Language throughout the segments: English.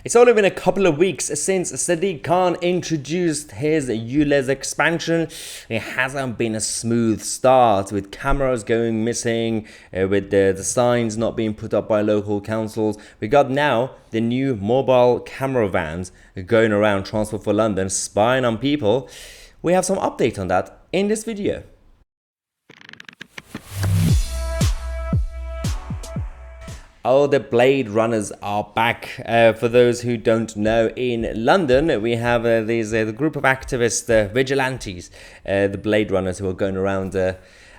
It's only been a couple of weeks since Sadiq Khan introduced his ULEZ expansion. It hasn't been a smooth start, with cameras going missing, with the signs not being put up by local councils. We got now the new mobile camera vans going around Transport for London, spying on people. We have some update on that in this video. Oh, the Blade Runners are back. For those who don't know, in London, we have the group of activists, vigilantes, the Blade Runners, who are going around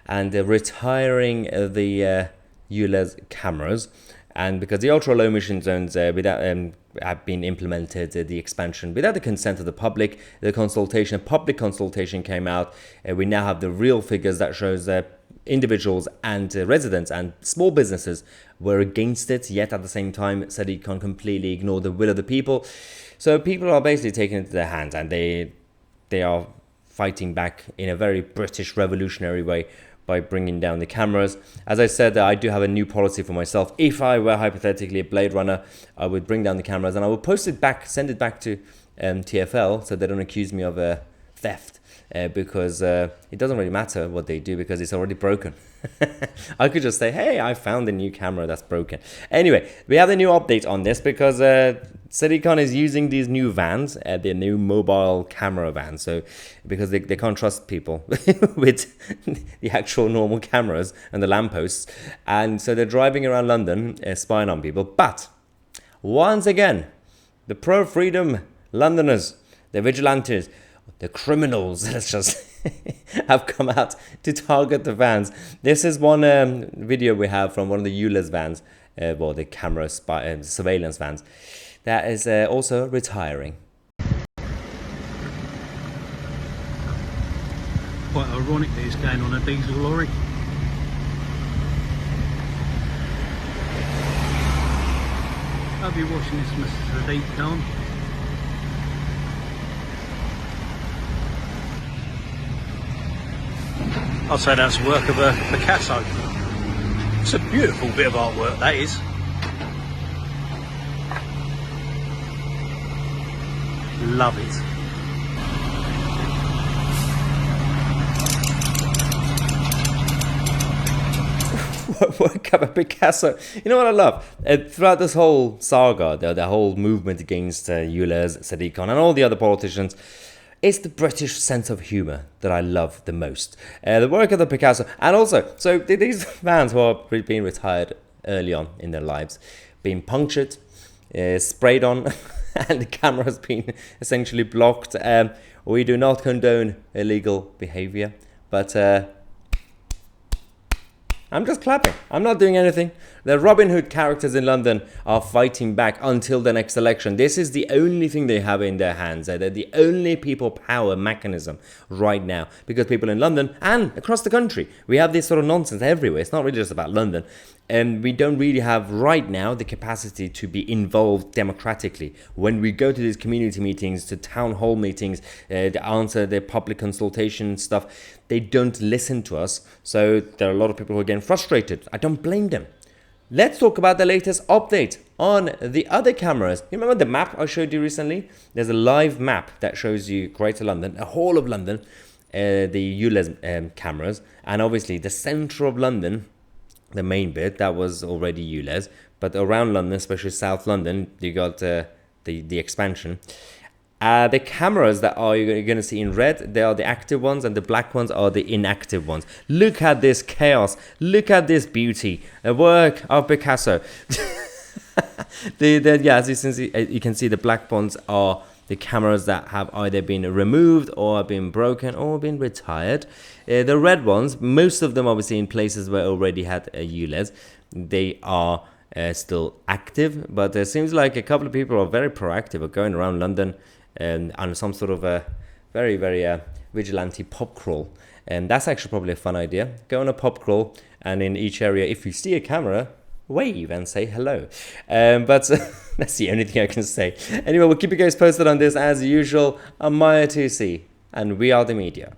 and retiring the ULEZ cameras. And because the ultra-low emission zones have been implemented, the expansion without the consent of the public, public consultation came out. We now have the real figures that shows individuals and residents and small businesses were against it, yet at the same time Sadiq Khan completely ignored the will of the people. So people are basically taking it into their hands, and they are fighting back in a very British revolutionary way by bringing down the cameras. As I said, I do have a new policy for myself. If I were hypothetically a Blade Runner, I would bring down the cameras and I would post it back, send it back to TfL, so they don't accuse me of theft. Because it doesn't really matter what they do because it's already broken. I could just say, hey, I found a new camera that's broken. Anyway, we have a new update on this because Sadiq Khan is using these new vans, the new mobile camera vans. So because they can't trust people with the actual normal cameras and the lampposts. And so they're driving around London spying on people. But once again, the pro-freedom Londoners, the vigilantes, the criminals, let's just have come out to target the vans. This is one video we have from one of the ULEZ vans, the camera surveillance vans, that is also retiring. Quite ironic that it's going on a diesel lorry. I'll be watching this, Mr. Sadiq Khan. I'd say that's the work of a Picasso. It's a beautiful bit of artwork, that is. Love it. Work of a Picasso. You know what I love? Throughout this whole saga, the whole movement against ULEZ, Sadiq Khan and all the other politicians, it's the British sense of humour that I love the most. The work of the Picasso. And also, so these vans who are being retired early on in their lives, being punctured, sprayed on, and the camera has been essentially blocked. We do not condone illegal behaviour, but I'm just clapping. I'm not doing anything. The Robin Hood characters in London are fighting back until the next election. This is the only thing they have in their hands. They're the only people power mechanism right now, because people in London and across the country, we have this sort of nonsense everywhere. It's not really just about London. And we don't really have right now the capacity to be involved democratically. When we go to these community meetings, to town hall meetings, to answer their public consultation stuff, they don't listen to us. So there are a lot of people who are getting frustrated. I don't blame them. Let's talk about the latest update on the other cameras. You remember the map I showed you recently? There's a live map that shows you Greater London, the whole of London, the ULEZ cameras, and obviously the centre of London, the main bit, that was already ULEZ. But around London, especially South London, you got the expansion. The cameras that you're going to see in red, they are the active ones, and the black ones are the inactive ones. Look at this chaos. Look at this beauty. A work of Picasso. As you can see, the black ones are the cameras that have either been removed or been broken or been retired. The red ones, most of them obviously in places where already had a ULEZ, they are still active. But it seems like a couple of people are very proactive, are going around London on some sort of a very, very vigilante pub crawl. And that's actually probably a fun idea. Go on a pub crawl, and in each area, if you see a camera, wave and say hello. But that's the only thing I can say. Anyway, we'll keep you guys posted on this as usual. I'm Tousi, and we are the media.